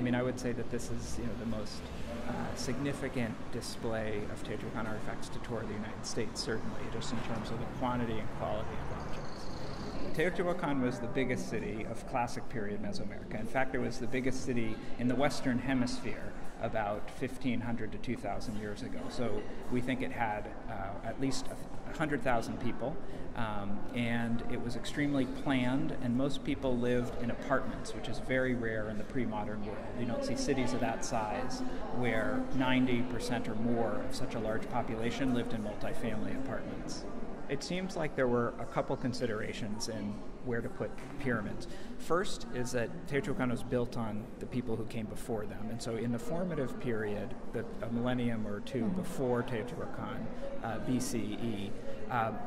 I mean, I would say that this is, the most significant display of Teotihuacan artifacts to tour the United States, certainly, just in terms of the quantity and quality of objects. Teotihuacan was the biggest city of classic period Mesoamerica. In fact, it was the biggest city in the Western Hemisphere about 1,500 to 2,000 years ago. So we think it had at least 100,000 people, and it was extremely planned, and most people lived in apartments, which is very rare in the pre-modern world. You don't see cities of that size where 90% or more of such a large population lived in multifamily apartments. It seems like there were a couple considerations in where to put pyramids. First is that Teotihuacan was built on the people who came before them, and so in the formative period, a millennium or two before Teotihuacan, BCE,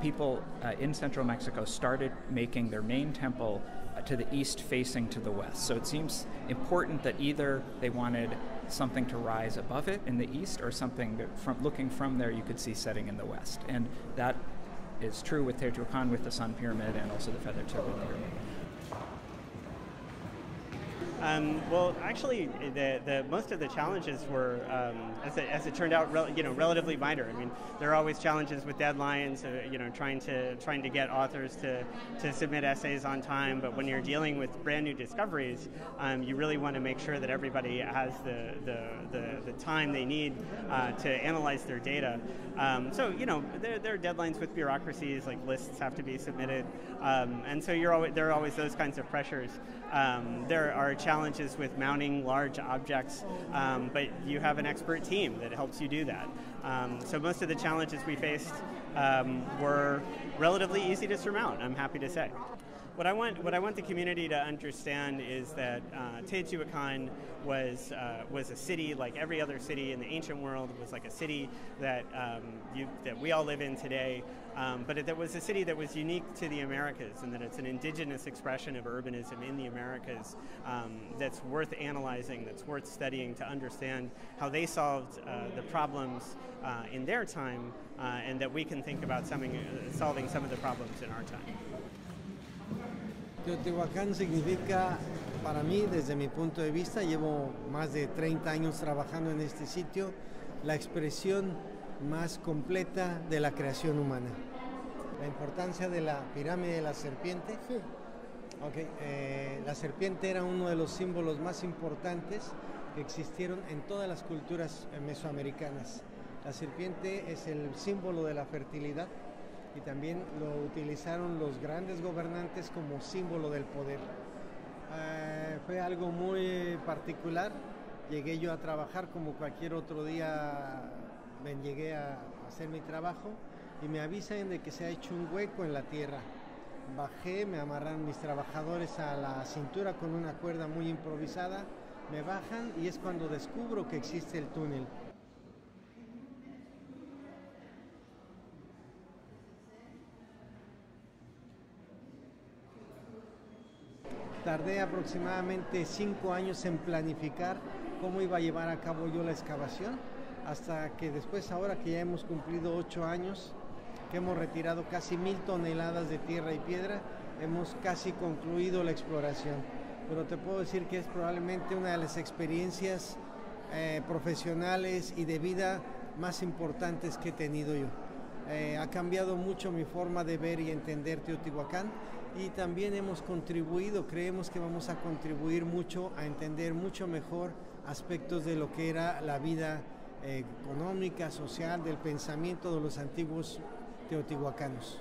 people in central Mexico started making their main temple to the east facing to the west. So it seems important that either they wanted something to rise above it in the east, or something that looking from there you could see setting in the west. And that is true with Teotihuacan, with the Sun Pyramid, and also the Feathered Serpent Pyramid. Well, actually, most of the challenges were, as it turned out, relatively minor. I mean, there are always challenges with deadlines, trying to get authors to submit essays on time. But when you're dealing with brand new discoveries, you really want to make sure that everybody has the time they need to analyze their data. So there are deadlines with bureaucracies, like lists have to be submitted, and so there are always those kinds of pressures. There are challenges with mounting large objects, but you have an expert team that helps you do that. So most of the challenges we faced were relatively easy to surmount, I'm happy to say. What I want the community to understand is that Teotihuacan was a city like every other city in the ancient world. It was like a city that we all live in today, but it was a city that was unique to the Americas, and that it's an indigenous expression of urbanism in the Americas that's worth analyzing, that's worth studying to understand how they solved the problems in their time, and that we can think about solving some of the problems in our time. Teotihuacán significa, para mí, desde mi punto de vista, llevo más de 30 años trabajando en este sitio, la expresión más completa de la creación humana. La importancia de la pirámide de la serpiente. Sí. La serpiente era uno de los símbolos más importantes que existieron en todas las culturas mesoamericanas. La serpiente es el símbolo de la fertilidad, y también lo utilizaron los grandes gobernantes como símbolo del poder. Fue algo muy particular. Llegué yo a trabajar como cualquier otro día, llegué a hacer mi trabajo y me avisan de que se ha hecho un hueco en la tierra. Bajé, me amarraron mis trabajadores a la cintura con una cuerda muy improvisada, me bajan y es cuando descubro que existe el túnel. Tardé aproximadamente 5 años en planificar cómo iba a llevar a cabo yo la excavación, hasta que después, ahora que ya hemos cumplido 8 años, que hemos retirado casi 1000 toneladas de tierra y piedra, hemos casi concluido la exploración. Pero te puedo decir que es probablemente una de las experiencias profesionales y de vida más importantes que he tenido yo. Ha cambiado mucho mi forma de ver y entender Teotihuacán, y también hemos contribuido, creemos que vamos a contribuir mucho a entender mucho mejor aspectos de lo que era la vida económica, social, del pensamiento de los antiguos teotihuacanos.